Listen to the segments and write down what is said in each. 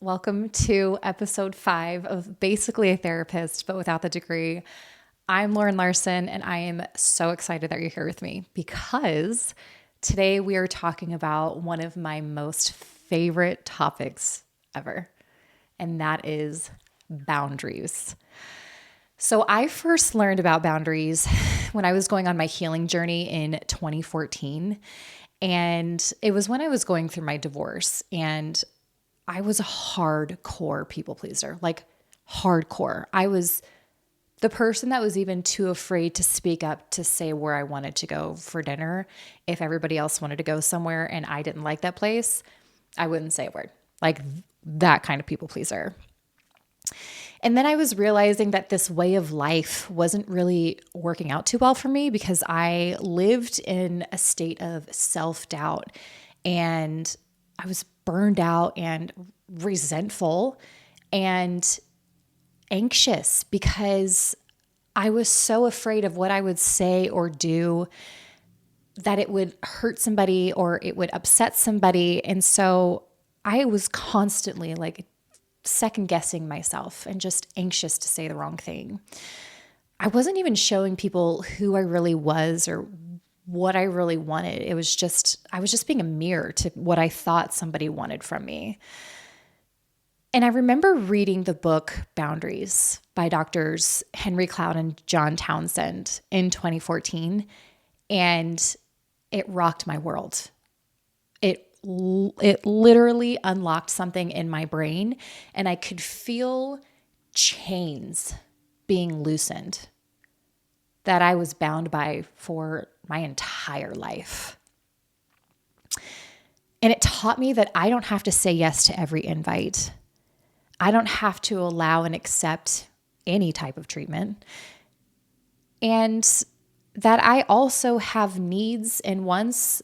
Welcome to episode 5 of Basically a Therapist, but without the degree. I'm Lauren Larson, and I am so excited that you're here with me because today we are talking about one of my most favorite topics ever, and that is boundaries. So I first learned about boundaries when I was going on my healing journey in 2014. And it was when I was going through my divorce, and I was a hardcore people pleaser, like hardcore. I was the person that was even too afraid to speak up to say where I wanted to go for dinner. If everybody else wanted to go somewhere and I didn't like that place, I wouldn't say a word. Like that kind of people pleaser. And then I was realizing that this way of life wasn't really working out too well for me because I lived in a state of self-doubt and I was burned out and resentful and anxious because I was so afraid of what I would say or do that it would hurt somebody or it would upset somebody. And so I was constantly like second guessing myself and just anxious to say the wrong thing. I wasn't even showing people who I really was or what I really wanted. I was just being a mirror to what I thought somebody wanted from me. And I remember reading the book Boundaries by doctors Henry Cloud and John Townsend in 2014, and it rocked my world. It literally unlocked something in my brain, and I could feel chains being loosened that I was bound by for my entire life. And it taught me that I don't have to say yes to every invite. I don't have to allow and accept any type of treatment. And that I also have needs and wants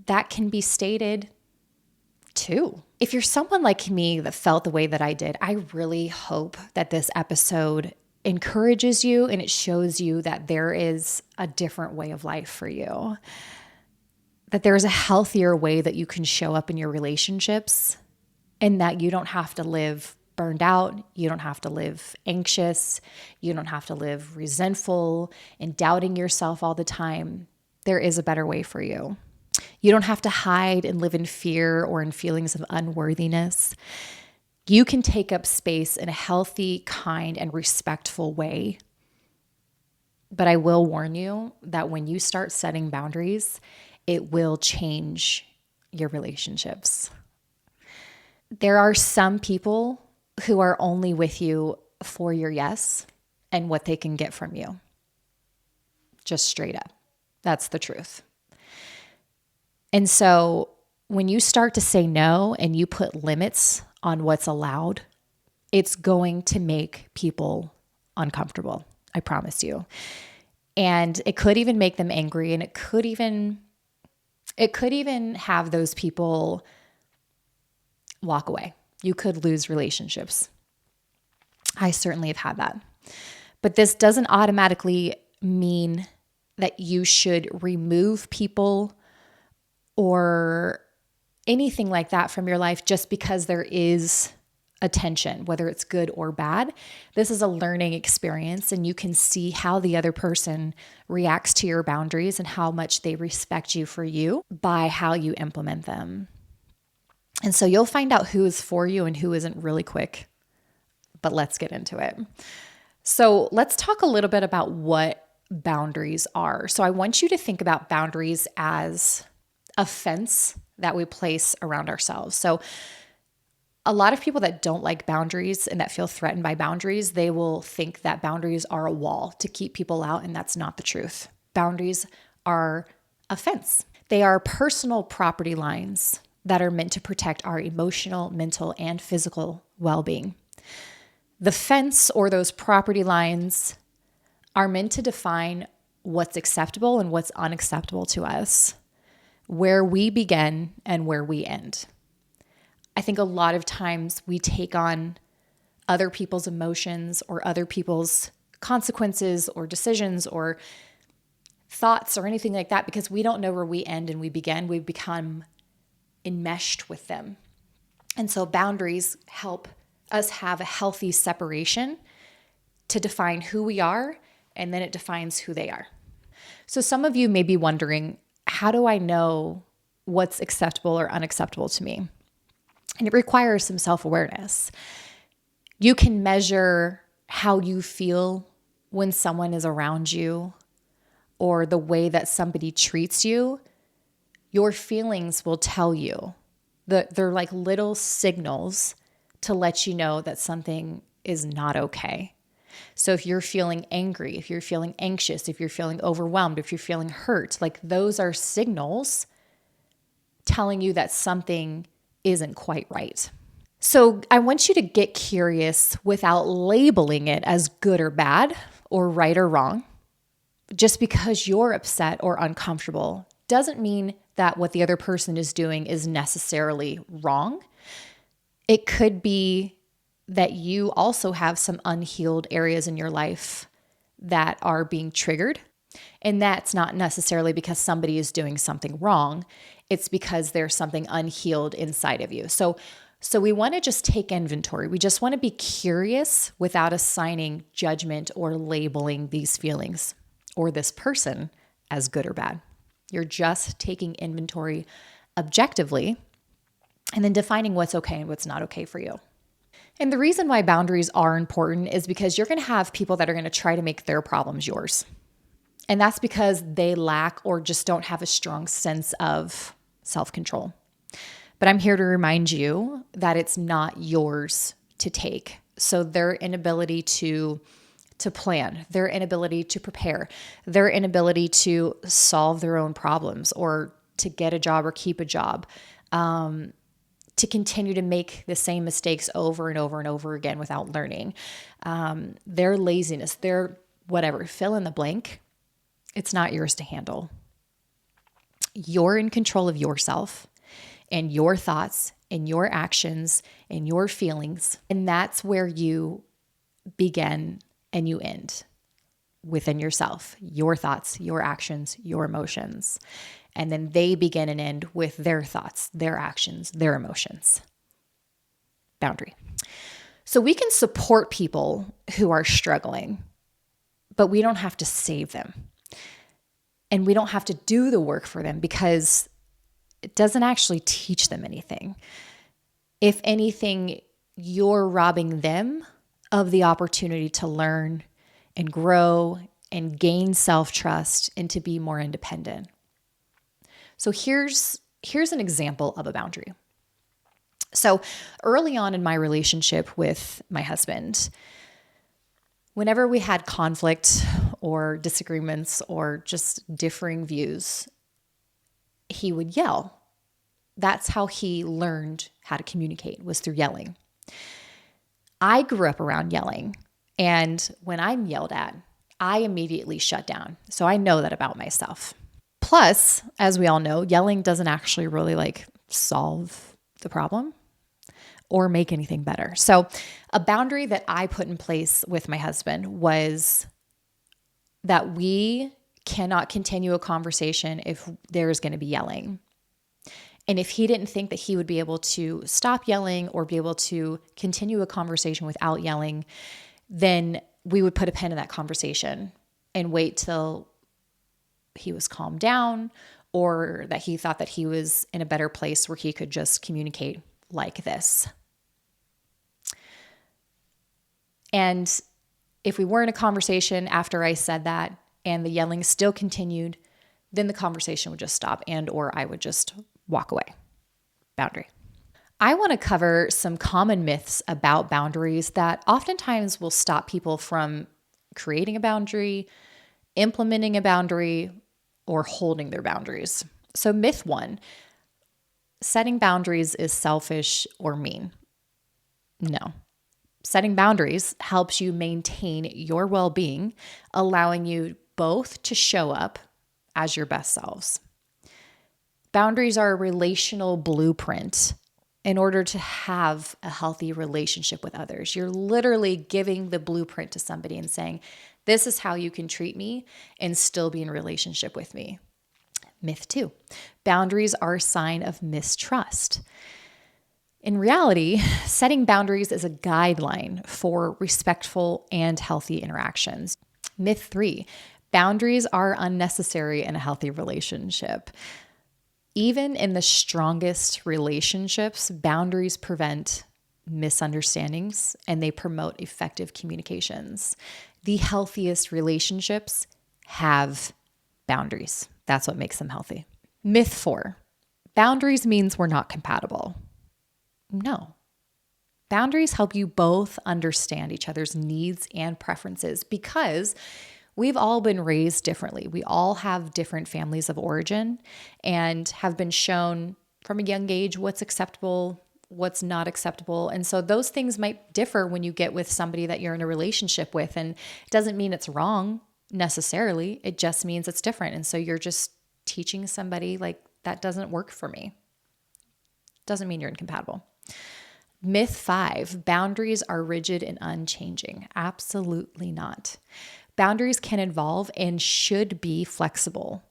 that can be stated too. If you're someone like me that felt the way that I did, I really hope that this episode encourages you and it shows you that there is a different way of life for you, that there's a healthier way that you can show up in your relationships and that you don't have to live burned out. You don't have to live anxious. You don't have to live resentful and doubting yourself all the time. There is a better way for you. You don't have to hide and live in fear or in feelings of unworthiness. You can take up space in a healthy, kind, and respectful way. But I will warn you that when you start setting boundaries, it will change your relationships. There are some people who are only with you for your yes and what they can get from you. Just straight up. That's the truth. And so when you start to say no and you put limits on what's allowed, it's going to make people uncomfortable. I promise you. And it could even make them angry, and it could even have those people walk away. You could lose relationships. I certainly have had that. But this doesn't automatically mean that you should remove people or anything like that from your life just because there is a tension, whether it's good or bad. This is a learning experience, and you can see how the other person reacts to your boundaries and how much they respect you for you by how you implement them. And so you'll find out who is for you and who isn't really quick. But let's get into it. So let's talk a little bit about what boundaries are. So I want you to think about boundaries as a fence that we place around ourselves. So a lot of people that don't like boundaries and that feel threatened by boundaries, they will think that boundaries are a wall to keep people out, and that's not the truth. Boundaries are a fence. They are personal property lines that are meant to protect our emotional, mental, and physical well-being. The fence or those property lines are meant to define what's acceptable and what's unacceptable to us, where we begin and where we end. I think a lot of times we take on other people's emotions or other people's consequences or decisions or thoughts or anything like that because we don't know where we end and we begin. We become enmeshed with them. And so boundaries help us have a healthy separation to define who we are, and then it defines who they are. So some of you may be wondering, how do I know what's acceptable or unacceptable to me? And it requires some self-awareness. You can measure how you feel when someone is around you or the way that somebody treats you. Your feelings will tell you. They're like little signals to let you know that something is not okay. So if you're feeling angry, if you're feeling anxious, if you're feeling overwhelmed, if you're feeling hurt, like those are signals telling you that something isn't quite right. So I want you to get curious without labeling it as good or bad or right or wrong. Just because you're upset or uncomfortable doesn't mean that what the other person is doing is necessarily wrong. It could be that you also have some unhealed areas in your life that are being triggered. And that's not necessarily because somebody is doing something wrong. It's because there's something unhealed inside of you. So we want to just take inventory. We just want to be curious without assigning judgment or labeling these feelings or this person as good or bad. You're just taking inventory objectively and then defining what's okay and what's not okay for you. And the reason why boundaries are important is because you're going to have people that are going to try to make their problems yours. And that's because they lack or just don't have a strong sense of self-control. But I'm here to remind you that it's not yours to take. So their inability to plan, their inability to prepare, their inability to solve their own problems or to get a job or keep a job, to continue to make the same mistakes over and over and over again without learning, their laziness, their whatever, fill in the blank, it's not yours to handle. You're in control of yourself and your thoughts and your actions and your feelings. And that's where you begin and you end, within yourself, your thoughts, your actions, your emotions. And then they begin and end with their thoughts, their actions, their emotions. Boundary. So we can support people who are struggling, but we don't have to save them. And we don't have to do the work for them because it doesn't actually teach them anything. If anything, you're robbing them of the opportunity to learn and grow and gain self-trust and to be more independent. So here's an example of a boundary. So early on in my relationship with my husband, whenever we had conflict or disagreements or just differing views, he would yell. That's how he learned how to communicate, was through yelling. I grew up around yelling, and when I'm yelled at, I immediately shut down. So I know that about myself. Plus, as we all know, yelling doesn't actually really solve the problem or make anything better. So a boundary that I put in place with my husband was that we cannot continue a conversation if there's going to be yelling. And if he didn't think that he would be able to stop yelling or be able to continue a conversation without yelling, then we would put a pin in that conversation and wait till he was calmed down or that he thought that he was in a better place where he could just communicate like this. And if we were in a conversation after I said that and the yelling still continued, then the conversation would just stop or I would just walk away. Boundary. I want to cover some common myths about boundaries that oftentimes will stop people from creating a boundary, implementing a boundary, or holding their boundaries. So myth 1, setting boundaries is selfish or mean. No. Setting boundaries helps you maintain your well-being, allowing you both to show up as your best selves. Boundaries are a relational blueprint in order to have a healthy relationship with others. You're literally giving the blueprint to somebody and saying, this is how you can treat me and still be in relationship with me. Myth 2, boundaries are a sign of mistrust. In reality, setting boundaries is a guideline for respectful and healthy interactions. Myth 3, boundaries are unnecessary in a healthy relationship. Even in the strongest relationships, boundaries prevent misunderstandings and they promote effective communications. The healthiest relationships have boundaries. That's what makes them healthy. Myth 4, boundaries means we're not compatible. No. Boundaries help you both understand each other's needs and preferences because we've all been raised differently. We all have different families of origin and have been shown from a young age what's acceptable, what's not acceptable. And so those things might differ when you get with somebody that you're in a relationship with. And it doesn't mean it's wrong necessarily. It just means it's different. And so you're just teaching somebody like, that doesn't work for me. Doesn't mean you're incompatible. Myth 5, boundaries are rigid and unchanging. Absolutely not. Boundaries can evolve and should be flexible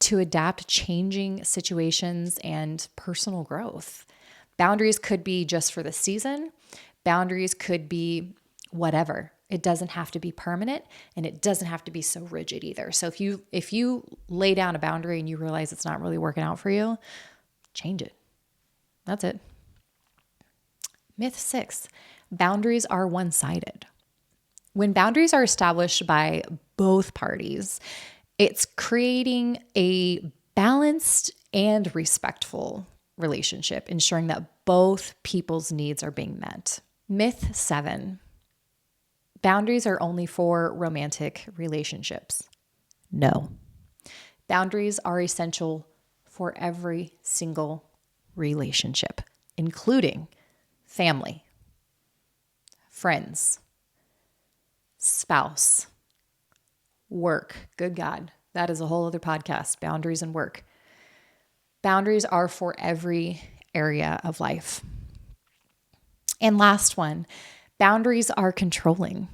to adapt changing situations and personal growth. Boundaries could be just for the season. Boundaries could be whatever. It doesn't have to be permanent and it doesn't have to be so rigid either. So if you lay down a boundary and you realize it's not really working out for you, change it. That's it. Myth 6, boundaries are one-sided. When boundaries are established by both parties, it's creating a balanced and respectful relationship, ensuring that both people's needs are being met. Myth 7, boundaries are only for romantic relationships. No. Boundaries are essential for every single relationship, including family, friends, spouse, work. Good God, that is a whole other podcast, boundaries and work. Boundaries are for every area of life. And last one, boundaries are controlling.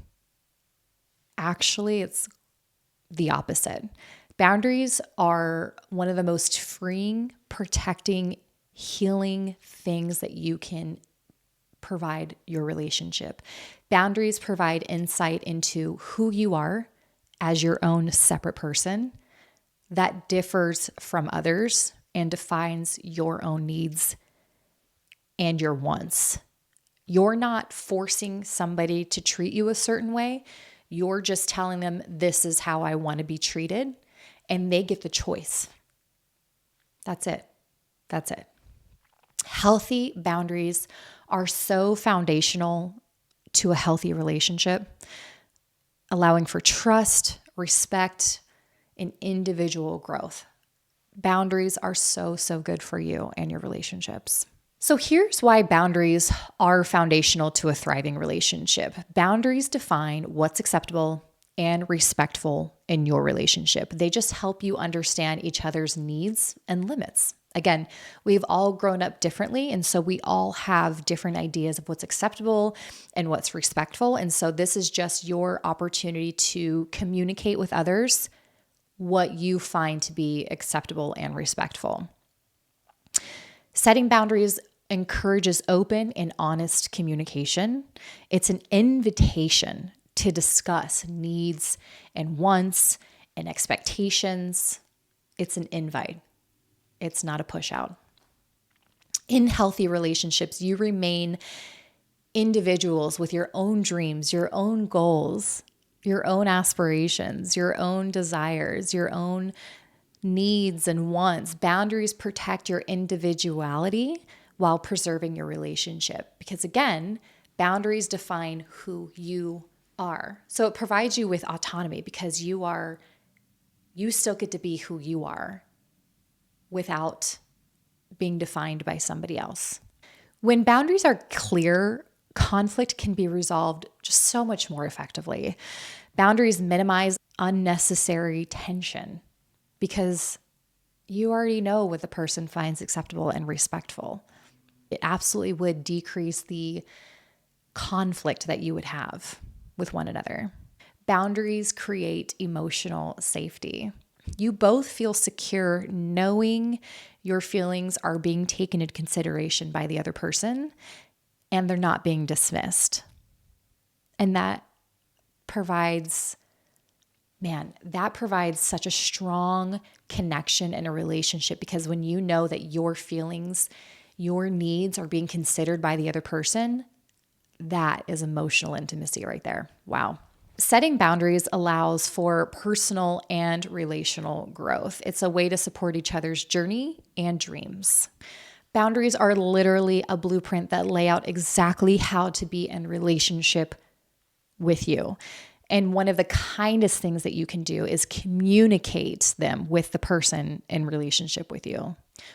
Actually, it's the opposite. Boundaries are one of the most freeing, protecting, healing things that you can provide your relationship. Boundaries provide insight into who you are as your own separate person that differs from others and defines your own needs and your wants. You're not forcing somebody to treat you a certain way. You're just telling them, this is how I want to be treated, and they get the choice. That's it. That's it. Healthy boundaries are so foundational to a healthy relationship, allowing for trust, respect, and individual growth. Boundaries are so, so good for you and your relationships. So here's why boundaries are foundational to a thriving relationship. Boundaries define what's acceptable and respectful in your relationship. They just help you understand each other's needs and limits. Again, we've all grown up differently, and so we all have different ideas of what's acceptable and what's respectful. And so this is just your opportunity to communicate with others what you find to be acceptable and respectful. Setting boundaries encourages open and honest communication. It's an invitation to discuss needs and wants and expectations. It's an invite. It's not a push out. In healthy relationships, you remain individuals with your own dreams, your own goals, your own aspirations, your own desires, your own needs and wants. Boundaries protect your individuality while preserving your relationship. Because again, boundaries define who you are. So it provides you with autonomy because you still get to be who you are without being defined by somebody else. When boundaries are clear, conflict can be resolved just so much more effectively. Boundaries minimize unnecessary tension because you already know what the person finds acceptable and respectful. It absolutely would decrease the conflict that you would have with one another. Boundaries create emotional safety. You both feel secure knowing your feelings are being taken into consideration by the other person and they're not being dismissed. And that provides such a strong connection in a relationship, because when you know that your feelings, your needs are being considered by the other person, that is emotional intimacy right there. Wow. Setting boundaries allows for personal and relational growth. It's a way to support each other's journey and dreams. Boundaries are literally a blueprint that lay out exactly how to be in relationship with you. And one of the kindest things that you can do is communicate them with the person in relationship with you.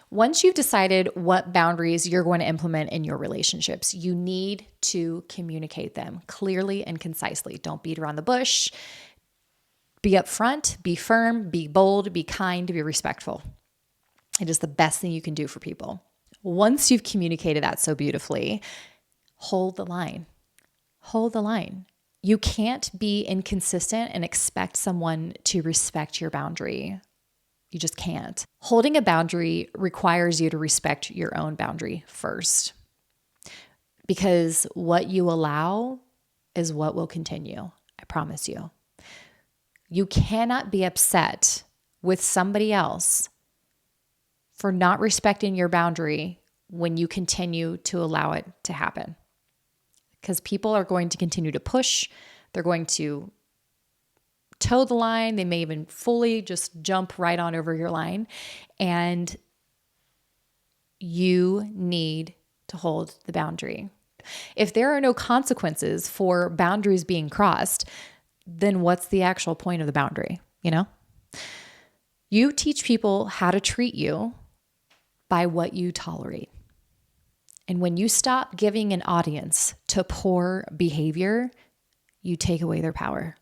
Once you've decided what boundaries you're going to implement in your relationships, you need to communicate them clearly and concisely. Don't beat around the bush. Be upfront, be firm, be bold, be kind, be respectful. It is the best thing you can do for people. Once you've communicated that so beautifully, hold the line. Hold the line. You can't be inconsistent and expect someone to respect your boundary. You just can't. Holding a boundary requires you to respect your own boundary first, because what you allow is what will continue. I promise you. You cannot be upset with somebody else for not respecting your boundary when you continue to allow it to happen. Because people are going to continue to push. They're going to toe the line. They may even fully just jump right on over your line. And you need to hold the boundary. If there are no consequences for boundaries being crossed, then what's the actual point of the boundary? You teach people how to treat you by what you tolerate. And when you stop giving an audience to poor behavior, you take away their power.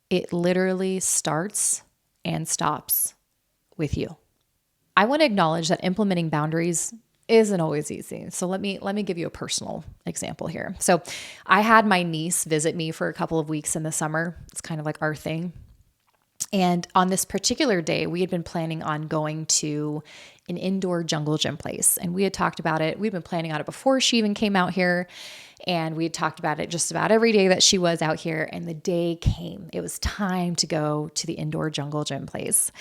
It literally starts and stops with you. I want to acknowledge that implementing boundaries isn't always easy. So let me give you a personal example here. So I had my niece visit me for a couple of weeks in the summer. It's kind of like our thing. And on this particular day, we had been planning on going to an indoor jungle gym place. And we had talked about it. We'd been planning on it before she even came out here. And we had talked about it just about every day that she was out here. And the day came. It was time to go to the indoor jungle gym place.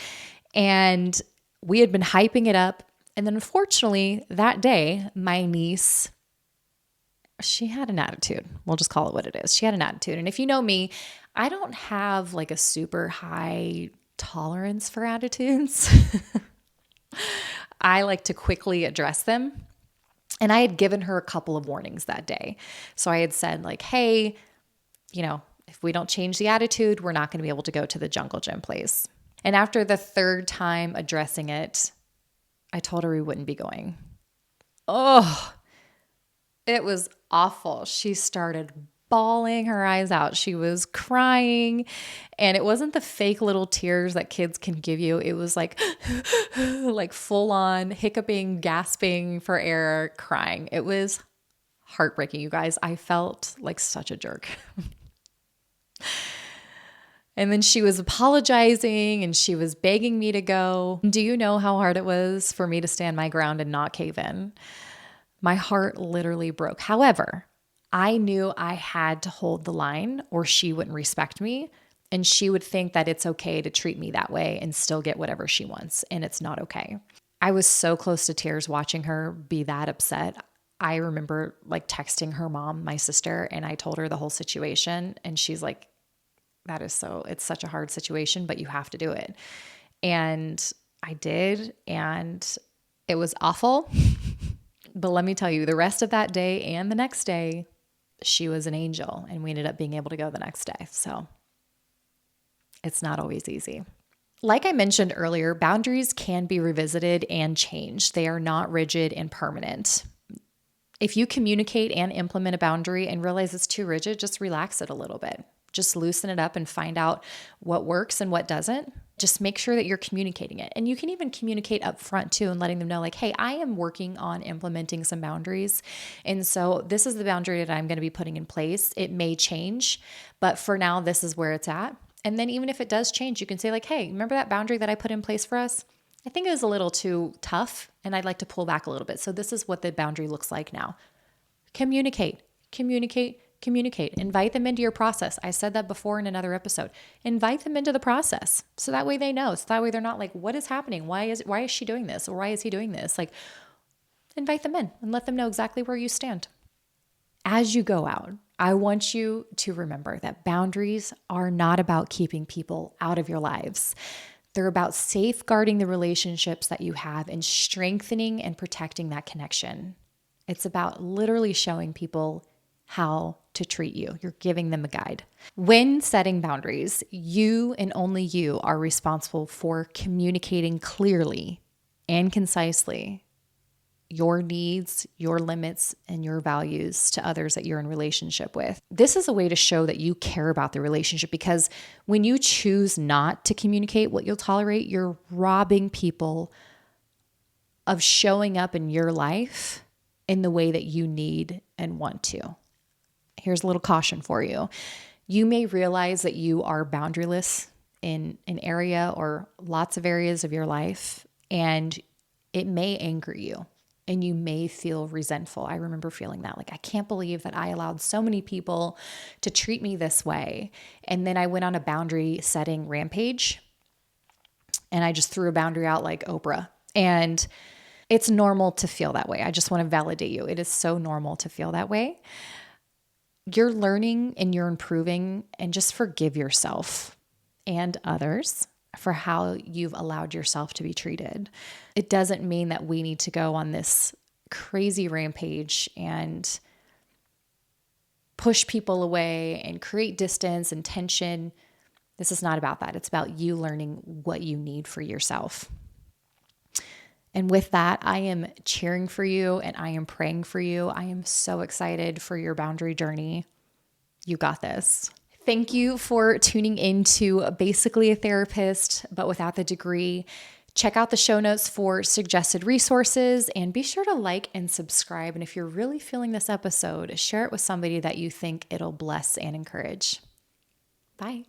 And we had been hyping it up. And then unfortunately, that day, my niece, she had an attitude. We'll just call it what it is. She had an attitude. And if you know me, I don't have like a super high tolerance for attitudes. I like to quickly address them. And I had given her a couple of warnings that day. So I had said like, hey, if we don't change the attitude, we're not going to be able to go to the jungle gym place. And after the third time addressing it, I told her we wouldn't be going. Oh, it was awful. She started bawling her eyes out. She was crying, and it wasn't the fake little tears that kids can give you. It was like, like full on hiccuping, gasping for air, crying. It was heartbreaking, you guys. I felt like such a jerk. And then she was apologizing and she was begging me to go. Do you know how hard it was for me to stand my ground and not cave in? My heart literally broke. However, I knew I had to hold the line or she wouldn't respect me, and she would think that it's okay to treat me that way and still get whatever she wants, and it's not okay. I was so close to tears watching her be that upset. I remember like texting her mom, my sister, and I told her the whole situation, and she's like, it's such a hard situation, but you have to do it. And I did, and it was awful. But let me tell you, the rest of that day and the next day, she was an angel, and we ended up being able to go the next day. So it's not always easy. Like I mentioned earlier, boundaries can be revisited and changed. They are not rigid and permanent. If you communicate and implement a boundary and realize it's too rigid, just relax it a little bit. Just loosen it up and find out what works and what doesn't. Just make sure that you're communicating it. And you can even communicate up front too, and letting them know like, hey, I am working on implementing some boundaries. And so this is the boundary that I'm going to be putting in place. It may change, but for now, this is where it's at. And then even if it does change, you can say like, hey, remember that boundary that I put in place for us? I think it was a little too tough and I'd like to pull back a little bit. So this is what the boundary looks like now. Communicate, communicate, communicate. Invite them into your process. I said that before in another episode. Invite them into the process. So that way they know. So that way they're not like, what is happening? Why is she doing this? Or why is he doing this? Like, invite them in and let them know exactly where you stand. As you go out, I want you to remember that boundaries are not about keeping people out of your lives. They're about safeguarding the relationships that you have and strengthening and protecting that connection. It's about literally showing people how to treat you. You're giving them a guide. When setting boundaries, you and only you are responsible for communicating clearly and concisely your needs, your limits, and your values to others that you're in relationship with. This is a way to show that you care about the relationship, because when you choose not to communicate what you'll tolerate, you're robbing people of showing up in your life in the way that you need and want to. Here's a little caution for you. You may realize that you are boundaryless in an area or lots of areas of your life, and it may anger you. And you may feel resentful. I remember feeling that, like, I can't believe that I allowed so many people to treat me this way. And then I went on a boundary setting rampage and I just threw a boundary out like Oprah. And it's normal to feel that way. I just want to validate you. It is so normal to feel that way. You're learning and you're improving, and just forgive yourself and others for how you've allowed yourself to be treated. It doesn't mean that we need to go on this crazy rampage and push people away and create distance and tension. This is not about that. It's about you learning what you need for yourself. And with that, I am cheering for you and I am praying for you. I am so excited for your boundary journey. You got this. Thank you for tuning in to Basically a Therapist, but without the degree. Check out the show notes for suggested resources and be sure to like and subscribe. And if you're really feeling this episode, share it with somebody that you think it'll bless and encourage. Bye.